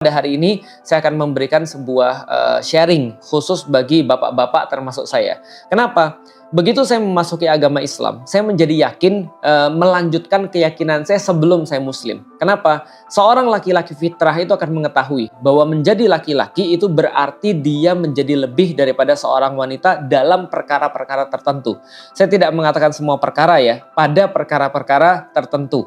Pada hari ini saya akan memberikan sebuah sharing khusus bagi bapak-bapak termasuk saya. Kenapa? Begitu saya memasuki agama Islam, saya menjadi yakin melanjutkan keyakinan saya sebelum saya Muslim. Kenapa? Seorang laki-laki fitrah itu akan mengetahui bahwa menjadi laki-laki itu berarti dia menjadi lebih daripada seorang wanita dalam perkara-perkara tertentu. Saya tidak mengatakan semua perkara ya, pada perkara-perkara tertentu.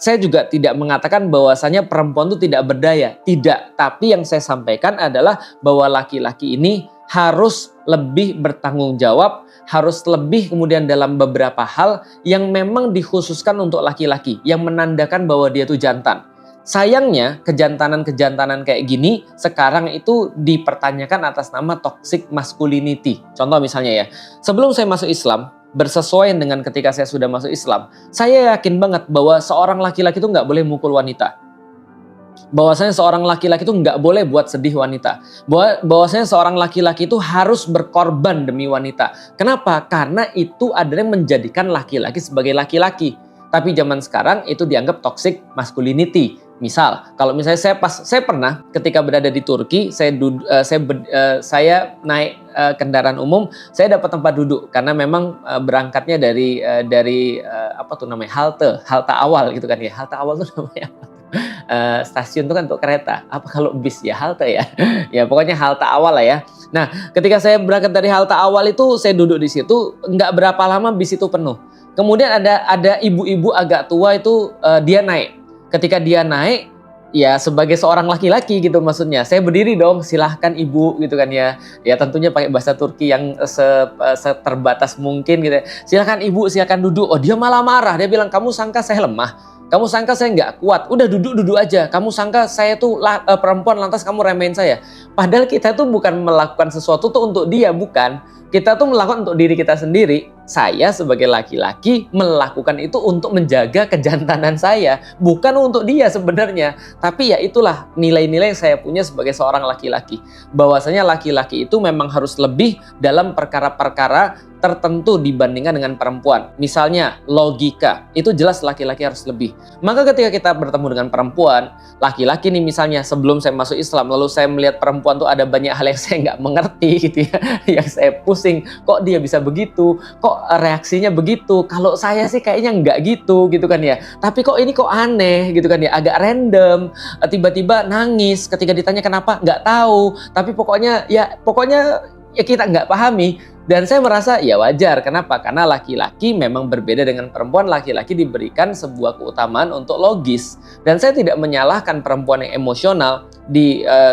Saya juga tidak mengatakan bahwasanya perempuan itu tidak berdaya. Tidak, tapi yang saya sampaikan adalah bahwa laki-laki ini harus lebih bertanggung jawab, harus lebih kemudian dalam beberapa hal yang memang dikhususkan untuk laki-laki, yang menandakan bahwa dia itu jantan. Sayangnya, kejantanan-kejantanan kayak gini sekarang itu dipertanyakan atas nama toxic masculinity. Contoh misalnya ya, sebelum saya masuk Islam, bersesuaian dengan ketika saya sudah masuk Islam, saya yakin banget bahwa seorang laki-laki itu nggak boleh mukul wanita. Bahwasanya seorang laki-laki itu nggak boleh buat sedih wanita. Bahwasanya seorang laki-laki itu harus berkorban demi wanita. Kenapa? Karena itu adalah yang menjadikan laki-laki sebagai laki-laki. Tapi zaman sekarang itu dianggap toxic masculinity. Misal, kalau misalnya saya pernah ketika berada di Turki, saya naik kendaraan umum, saya dapat tempat duduk karena memang berangkatnya dari apa tuh namanya, halte awal gitu kan ya. Halte awal tuh namanya apa? Stasiun itu kan untuk kereta. Apa kalau bis ya, halte ya? Ya pokoknya halte awal lah ya. Nah, ketika saya berangkat dari halte awal itu, saya duduk di situ, nggak berapa lama bis itu penuh. Kemudian ada ibu-ibu agak tua itu, dia naik. Ketika dia naik, ya sebagai seorang laki-laki gitu maksudnya, saya berdiri dong, silahkan ibu gitu kan ya. Ya tentunya pakai bahasa Turki yang seterbatas mungkin gitu. Silahkan ibu, silahkan duduk. Oh dia malah marah, dia bilang kamu sangka saya lemah. Kamu sangka saya nggak kuat, udah duduk aja. Kamu sangka saya tuh perempuan lantas kamu remehin saya. Padahal kita tuh bukan melakukan sesuatu tuh untuk dia, bukan. Kita tuh melakukan untuk diri kita sendiri. Saya sebagai laki-laki melakukan itu untuk menjaga kejantanan saya. Bukan untuk dia sebenarnya. Tapi ya itulah nilai-nilai yang saya punya sebagai seorang laki-laki. Bahwasanya laki-laki itu memang harus lebih dalam perkara-perkara tertentu dibandingkan dengan perempuan. Misalnya logika, itu jelas laki-laki harus lebih. Maka ketika kita bertemu dengan perempuan, laki-laki nih misalnya sebelum saya masuk Islam, lalu saya melihat perempuan tuh ada banyak hal yang saya nggak mengerti gitu ya, yang saya pusing, kok dia bisa begitu, kok reaksinya begitu, kalau saya sih kayaknya nggak gitu kan ya, tapi kok ini kok aneh gitu kan ya, agak random, tiba-tiba nangis ketika ditanya kenapa, nggak tahu, tapi pokoknya ya kita nggak pahami. Dan saya merasa ya wajar. Kenapa? Karena laki-laki memang berbeda dengan perempuan. Laki-laki diberikan sebuah keutamaan untuk logis. Dan saya tidak menyalahkan perempuan yang emosional.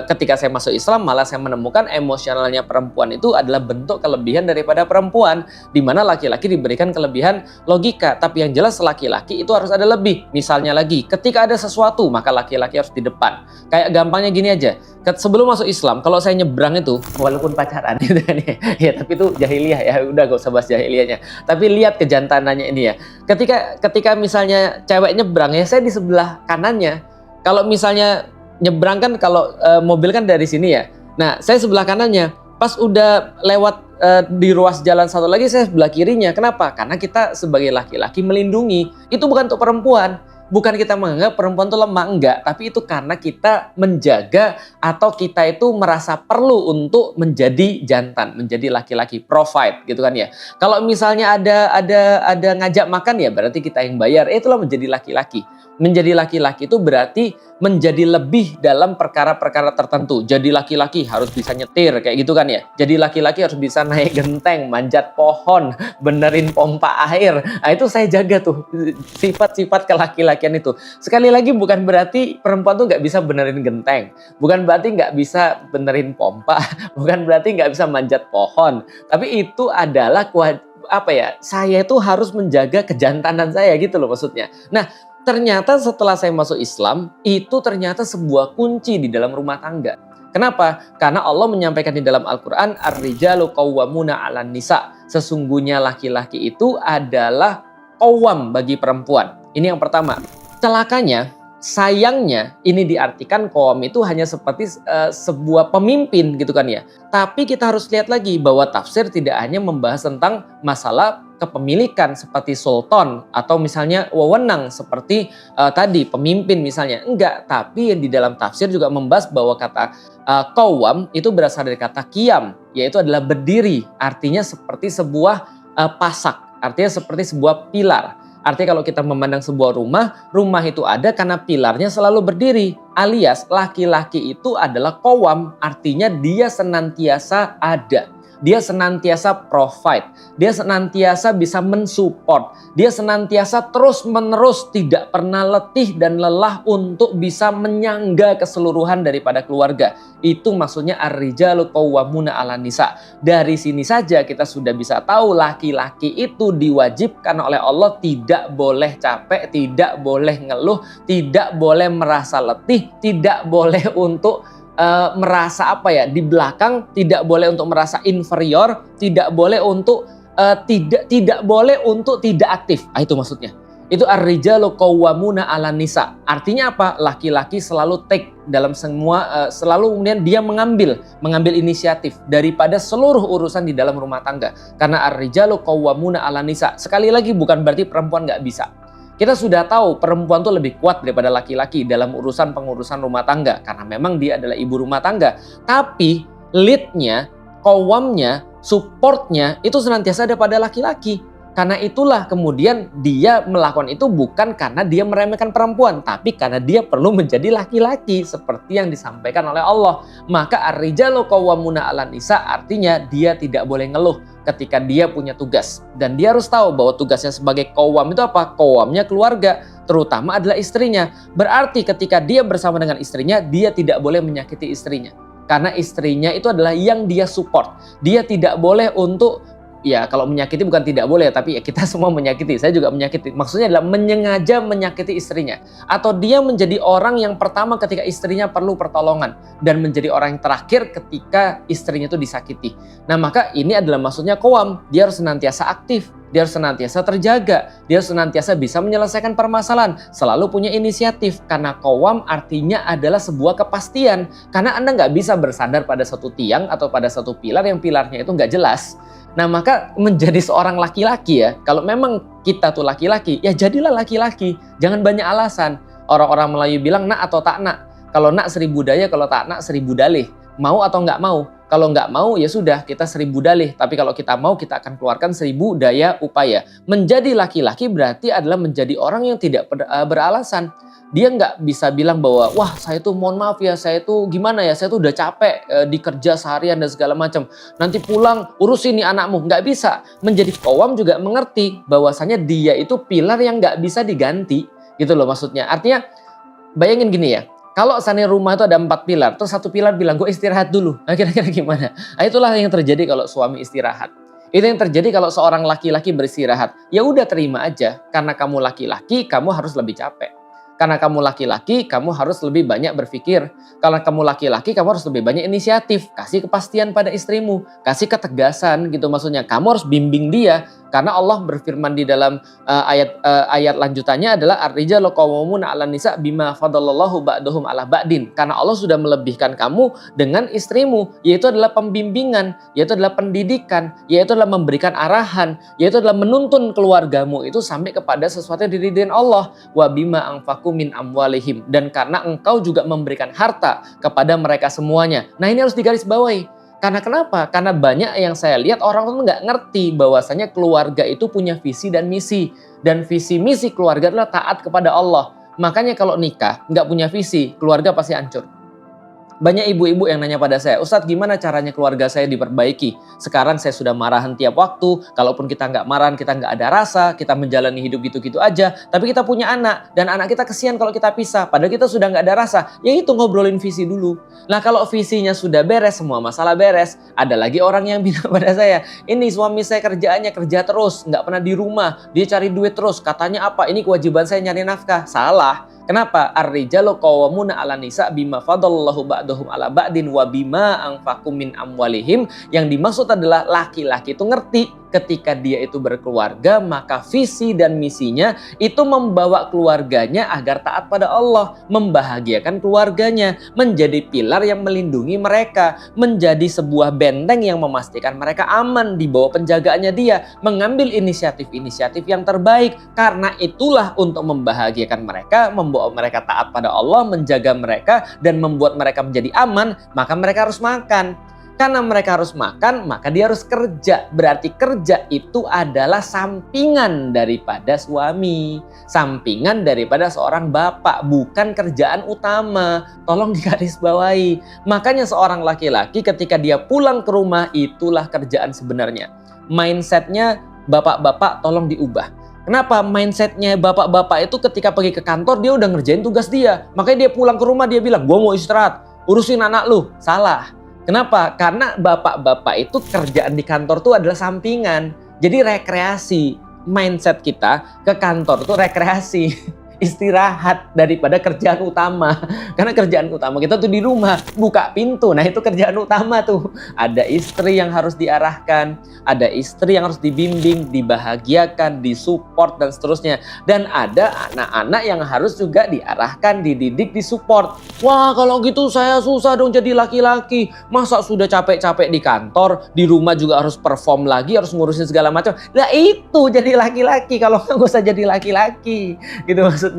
Ketika saya masuk Islam, malah saya menemukan emosionalnya perempuan itu adalah bentuk kelebihan daripada perempuan. Di mana laki-laki diberikan kelebihan logika. Tapi yang jelas laki-laki itu harus ada lebih. Misalnya lagi, ketika ada sesuatu, maka laki-laki harus di depan. Kayak gampangnya gini aja. Sebelum masuk Islam, kalau saya nyebrang itu, walaupun pacaran gitu kan ya, tapi itu jahiliyah ya, udah gak usah bahas jahiliyahnya. Tapi lihat kejantanannya ini ya. Ketika misalnya cewek nyebrang ya, saya di sebelah kanannya. Kalau misalnya nyebrang kan kalau mobil kan dari sini ya. Nah, saya sebelah kanannya. Pas udah lewat di ruas jalan satu lagi, saya sebelah kirinya. Kenapa? Karena kita sebagai laki-laki melindungi. Itu bukan untuk perempuan. Bukan kita menganggap perempuan itu lemah, enggak. Tapi itu karena kita menjaga atau kita itu merasa perlu untuk menjadi jantan, menjadi laki-laki, provide gitu kan ya. Kalau misalnya ada ngajak makan ya berarti kita yang bayar. Itulah menjadi laki-laki. Menjadi laki-laki itu berarti menjadi lebih dalam perkara-perkara tertentu. Jadi laki-laki harus bisa nyetir kayak gitu kan ya. Jadi laki-laki harus bisa naik genteng, manjat pohon, benerin pompa air. Nah itu saya jaga tuh sifat-sifat kelaki-lakian itu. Sekali lagi bukan berarti perempuan tuh nggak bisa benerin genteng. Bukan berarti nggak bisa benerin pompa. Bukan berarti nggak bisa manjat pohon. Tapi itu adalah saya itu harus menjaga kejantanan saya gitu loh maksudnya. Nah, ternyata setelah saya masuk Islam, itu ternyata sebuah kunci di dalam rumah tangga. Kenapa? Karena Allah menyampaikan di dalam Al-Quran, Ar-rijalu qawwamuna 'alan nisa. Sesungguhnya laki-laki itu adalah qawwam bagi perempuan. Ini yang pertama. Celakanya, sayangnya ini diartikan qawwam itu hanya seperti sebuah pemimpin gitu kan ya. Tapi kita harus lihat lagi bahwa tafsir tidak hanya membahas tentang masalah kepemilikan seperti sultan atau misalnya wewenang seperti tadi pemimpin misalnya. Enggak, tapi yang di dalam tafsir juga membahas bahwa kata qawwam itu berasal dari kata qiyam, yaitu adalah berdiri. Artinya seperti sebuah pasak, artinya seperti sebuah pilar. Artinya kalau kita memandang sebuah rumah itu ada karena pilarnya selalu berdiri. Alias laki-laki itu adalah qawwam, artinya dia senantiasa ada. Dia senantiasa provide, dia senantiasa bisa mensupport, dia senantiasa terus-menerus tidak pernah letih dan lelah untuk bisa menyangga keseluruhan daripada keluarga. Itu maksudnya ar-rijalu qawwamuna 'alan nisa. Dari sini saja kita sudah bisa tahu laki-laki itu diwajibkan oleh Allah tidak boleh capek, tidak boleh ngeluh, tidak boleh merasa letih, tidak boleh untuk merasa di belakang, tidak boleh untuk merasa inferior, tidak boleh untuk tidak boleh untuk tidak aktif. Itu maksudnya. Itu ar-rijalu qawwamuna 'alan nisa. Artinya apa? Laki-laki selalu take dalam semua, selalu kemudian dia mengambil inisiatif daripada seluruh urusan di dalam rumah tangga. Karena ar-rijalu qawwamuna 'alan nisa. Sekali lagi bukan berarti perempuan nggak bisa. Kita sudah tahu perempuan tuh lebih kuat daripada laki-laki dalam pengurusan rumah tangga. Karena memang dia adalah ibu rumah tangga. Tapi leadnya, qawwamnya, supportnya itu senantiasa ada pada laki-laki. Karena itulah kemudian dia melakukan itu bukan karena dia meremehkan perempuan. Tapi karena dia perlu menjadi laki-laki seperti yang disampaikan oleh Allah. Maka ar-rijalu qawwamuna 'alan nisa artinya dia tidak boleh ngeluh ketika dia punya tugas. Dan dia harus tahu bahwa tugasnya sebagai qawwam itu apa? Qawwamnya keluarga, terutama adalah istrinya. Berarti ketika dia bersama dengan istrinya, dia tidak boleh menyakiti istrinya. Karena istrinya itu adalah yang dia support. Dia tidak boleh untuk, ya kalau menyakiti bukan tidak boleh, tapi ya kita semua menyakiti, saya juga menyakiti. Maksudnya adalah menyengaja menyakiti istrinya. Atau dia menjadi orang yang pertama ketika istrinya perlu pertolongan. Dan menjadi orang yang terakhir ketika istrinya itu disakiti. Nah maka ini adalah maksudnya qawwam. Dia harus senantiasa aktif, dia harus senantiasa terjaga, dia harus senantiasa bisa menyelesaikan permasalahan, selalu punya inisiatif. Karena qawwam artinya adalah sebuah kepastian. Karena Anda nggak bisa bersandar pada satu tiang atau pada satu pilar yang pilarnya itu nggak jelas. Nah maka menjadi seorang laki-laki ya, kalau memang kita tuh laki-laki, ya jadilah laki-laki. Jangan banyak alasan. Orang-orang Melayu bilang nak atau tak nak. Kalau nak 1000 daya, kalau tak nak 1000 dalih. Mau atau nggak mau? Kalau nggak mau ya sudah kita 1000 dalih. Tapi kalau kita mau kita akan keluarkan 1000 daya upaya. Menjadi laki-laki berarti adalah menjadi orang yang tidak beralasan. Dia nggak bisa bilang bahwa wah saya tuh mohon maaf ya, saya tuh gimana ya, saya tuh udah capek dikerja seharian dan segala macam. Nanti pulang urusin nih anakmu. Nggak bisa. Menjadi qawwam juga mengerti bahwasanya dia itu pilar yang nggak bisa diganti. Gitu loh maksudnya. Artinya bayangin gini ya. Kalau seandainya rumah itu ada 4 pilar, terus satu pilar bilang gue istirahat dulu. Nah kira-kira gimana? Nah, itulah yang terjadi kalau suami istirahat. Itu yang terjadi kalau seorang laki-laki beristirahat. Ya udah terima aja. Karena kamu laki-laki, kamu harus lebih capek. Karena kamu laki-laki, kamu harus lebih banyak berpikir. Karena kamu laki-laki, kamu harus lebih banyak inisiatif. Kasih kepastian pada istrimu. Kasih ketegasan gitu maksudnya. Kamu harus bimbing dia. Karena Allah berfirman di dalam ayat lanjutannya adalah ar-rijalu qawwamuna 'alan nisa bima fadallallahu ba'dahum 'ala ba'din. Karena Allah sudah melebihkan kamu dengan istrimu, yaitu adalah pembimbingan, yaitu adalah pendidikan, yaitu adalah memberikan arahan, yaitu adalah menuntun keluargamu itu sampai kepada sesuatu yang diridhoin Allah. Wa bima anfaqu min amwalihim, dan karena engkau juga memberikan harta kepada mereka semuanya. Nah ini harus digarisbawahi. Karena kenapa? Karena banyak yang saya lihat orang tuh nggak ngerti bahwasanya keluarga itu punya visi dan misi. Dan visi misi keluarga adalah taat kepada Allah. Makanya kalau nikah nggak punya visi, keluarga pasti hancur. Banyak ibu-ibu yang nanya pada saya, Ustadz gimana caranya keluarga saya diperbaiki? Sekarang saya sudah marahan tiap waktu, kalaupun kita nggak marahan, kita nggak ada rasa, kita menjalani hidup gitu-gitu aja. Tapi kita punya anak, dan anak kita kesian kalau kita pisah, padahal kita sudah nggak ada rasa. Ya itu ngobrolin visi dulu. Nah kalau visinya sudah beres, semua masalah beres, ada lagi orang yang bilang pada saya, ini suami saya kerjaannya kerja terus, nggak pernah di rumah, dia cari duit terus, katanya apa? Ini kewajiban saya nyari nafkah. Salah. Kenapa? Ar-rijalu qawwamuna 'alan nisa bima fadallahu ba'dahum 'ala ba'din wa bima anfaqu min amwalihim. Yang dimaksud adalah laki-laki itu ngerti ketika dia itu berkeluarga, maka visi dan misinya itu membawa keluarganya agar taat pada Allah, membahagiakan keluarganya, menjadi pilar yang melindungi mereka, menjadi sebuah benteng yang memastikan mereka aman di bawah penjagaannya dia, mengambil inisiatif-inisiatif yang terbaik. Karena itulah untuk membahagiakan mereka, membawa mereka taat pada Allah, menjaga mereka dan membuat mereka menjadi aman, maka mereka harus makan. Karena mereka harus makan, maka dia harus kerja. Berarti kerja itu adalah sampingan daripada suami, sampingan daripada seorang bapak, bukan kerjaan utama. Tolong digarisbawahi. Makanya seorang laki-laki ketika dia pulang ke rumah, itulah kerjaan sebenarnya. Mindsetnya bapak-bapak tolong diubah. Kenapa? Mindsetnya bapak-bapak itu ketika pergi ke kantor dia udah ngerjain tugas dia. Makanya dia pulang ke rumah dia bilang, "Gua mau istirahat, urusin anak lu." Salah. Kenapa? Karena bapak-bapak itu kerjaan di kantor tuh adalah sampingan. Jadi rekreasi. Mindset kita ke kantor tuh rekreasi. Istirahat daripada kerjaan utama. Karena kerjaan utama kita tuh di rumah, buka pintu. Nah, itu kerjaan utama tuh. Ada istri yang harus diarahkan, ada istri yang harus dibimbing, dibahagiakan, disupport dan seterusnya. Dan ada anak-anak yang harus juga diarahkan, dididik, disupport. Wah, kalau gitu saya susah dong jadi laki-laki. Masa sudah capek-capek di kantor, di rumah juga harus perform lagi, harus ngurusin segala macam. Nah, itu jadi laki-laki. Kalau nggak usah jadi laki-laki. Gitu maksudnya.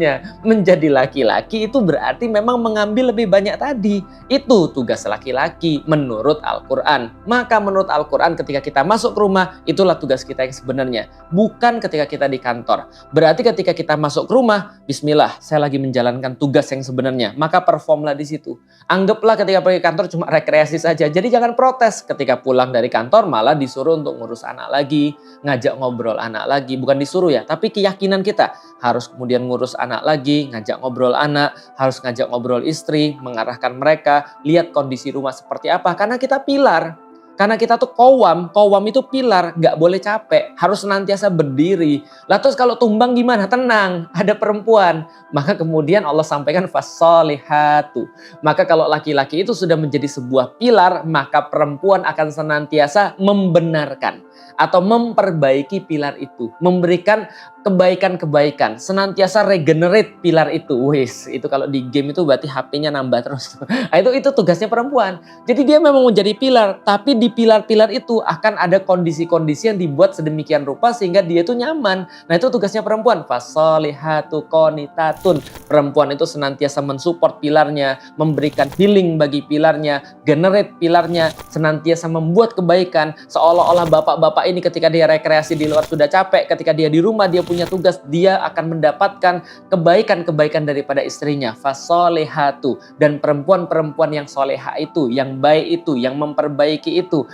Menjadi laki-laki itu berarti memang mengambil lebih banyak tadi. Itu tugas laki-laki menurut Al-Quran. Maka menurut Al-Quran ketika kita masuk ke rumah, itulah tugas kita yang sebenarnya. Bukan ketika kita di kantor. Berarti ketika kita masuk ke rumah, bismillah, saya lagi menjalankan tugas yang sebenarnya. Maka performlah di situ. Anggaplah ketika pergi kantor cuma rekreasi saja. Jadi jangan protes ketika pulang dari kantor malah disuruh untuk ngurus anak lagi, ngajak ngobrol anak lagi. Bukan disuruh ya, tapi keyakinan kita harus kemudian ngurus anak lagi, ngajak ngobrol anak, harus ngajak ngobrol istri, mengarahkan mereka, lihat kondisi rumah seperti apa. Karena kita pilar. Karena kita tuh qawwam itu pilar, nggak boleh capek, harus senantiasa berdiri. Lah terus kalau tumbang gimana? Tenang, ada perempuan. Maka kemudian Allah sampaikan fassolihatu. Maka kalau laki-laki itu sudah menjadi sebuah pilar, maka perempuan akan senantiasa membenarkan atau memperbaiki pilar itu, memberikan kebaikan-kebaikan, senantiasa regenerate pilar itu. Wis, itu kalau di game itu berarti HP-nya nambah terus. Nah, itu tugasnya perempuan. Jadi dia memang menjadi pilar, tapi di pilar-pilar itu akan ada kondisi-kondisi yang dibuat sedemikian rupa sehingga dia itu nyaman. Nah, itu tugasnya perempuan. Fasolihatu qonitatun. Perempuan itu senantiasa mensupport pilarnya, memberikan healing bagi pilarnya, generate pilarnya, senantiasa membuat kebaikan. Seolah-olah bapak-bapak ini ketika dia rekreasi di luar sudah capek, ketika dia di rumah dia punya tugas, dia akan mendapatkan kebaikan-kebaikan daripada istrinya. Fasolihatu. Dan perempuan-perempuan yang soleha itu, yang baik itu, yang memperbaiki itu,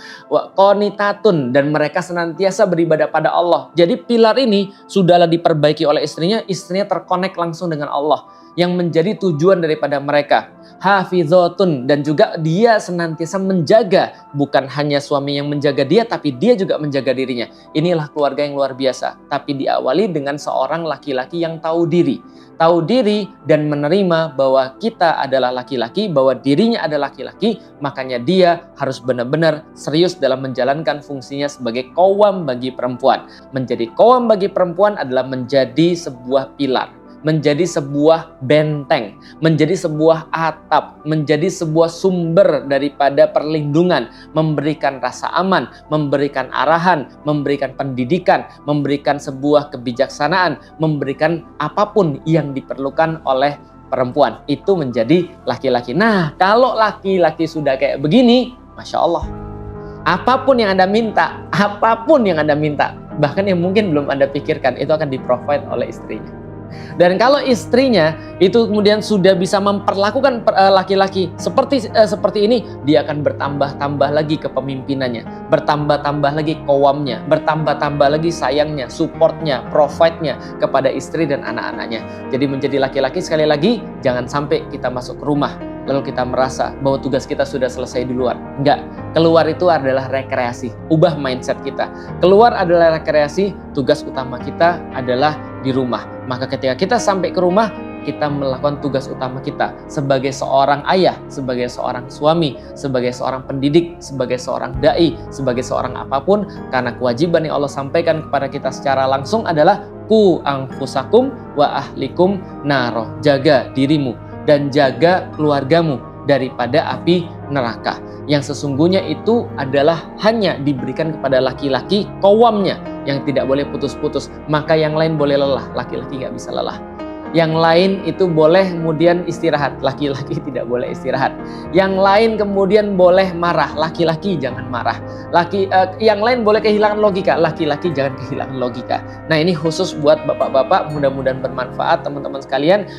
qonitatun, dan mereka senantiasa beribadah pada Allah. Jadi pilar ini sudahlah diperbaiki oleh istrinya terkonek langsung dengan Allah yang menjadi tujuan daripada mereka. Hafizatun, dan juga dia senantiasa menjaga, bukan hanya suami yang menjaga dia, tapi dia juga menjaga dirinya. Inilah keluarga yang luar biasa, tapi diawali dengan seorang laki-laki yang tahu diri dan menerima bahwa kita adalah laki-laki, bahwa dirinya adalah laki-laki. Makanya dia harus benar-benar serius dalam menjalankan fungsinya sebagai qawwam bagi perempuan. Menjadi qawwam bagi perempuan adalah menjadi sebuah pilar, menjadi sebuah benteng, menjadi sebuah atap, menjadi sebuah sumber daripada perlindungan, memberikan rasa aman, memberikan arahan, memberikan pendidikan, memberikan sebuah kebijaksanaan, memberikan apapun yang diperlukan oleh perempuan. Itu menjadi laki-laki. Nah, kalau laki-laki sudah kayak begini, Masya Allah, apapun yang Anda minta, bahkan yang mungkin belum Anda pikirkan, itu akan di-provide oleh istrinya. Dan kalau istrinya itu kemudian sudah bisa memperlakukan laki-laki seperti ini, dia akan bertambah-tambah lagi kepemimpinannya, bertambah-tambah lagi qawwamnya, bertambah-tambah lagi sayangnya, supportnya, provide-nya kepada istri dan anak-anaknya. Jadi menjadi laki-laki, sekali lagi, jangan sampai kita masuk ke rumah lalu kita merasa bahwa tugas kita sudah selesai di luar. Enggak, keluar itu adalah rekreasi. Ubah mindset kita. Keluar adalah rekreasi, tugas utama kita adalah di rumah. Maka ketika kita sampai ke rumah, kita melakukan tugas utama kita sebagai seorang ayah, sebagai seorang suami, sebagai seorang pendidik, sebagai seorang dai, sebagai seorang apapun, karena kewajiban yang Allah sampaikan kepada kita secara langsung adalah ku anfusakum wa ahlikum naro, jaga dirimu dan jaga keluargamu daripada api neraka. Yang sesungguhnya itu adalah hanya diberikan kepada laki-laki qawwamnya yang tidak boleh putus-putus. Maka yang lain boleh lelah, laki-laki nggak bisa lelah. Yang lain itu boleh kemudian istirahat, laki-laki tidak boleh istirahat. Yang lain kemudian boleh marah, laki-laki jangan marah. Yang lain boleh kehilangan logika, laki-laki jangan kehilangan logika. Nah, ini khusus buat bapak-bapak, mudah-mudahan bermanfaat teman-teman sekalian.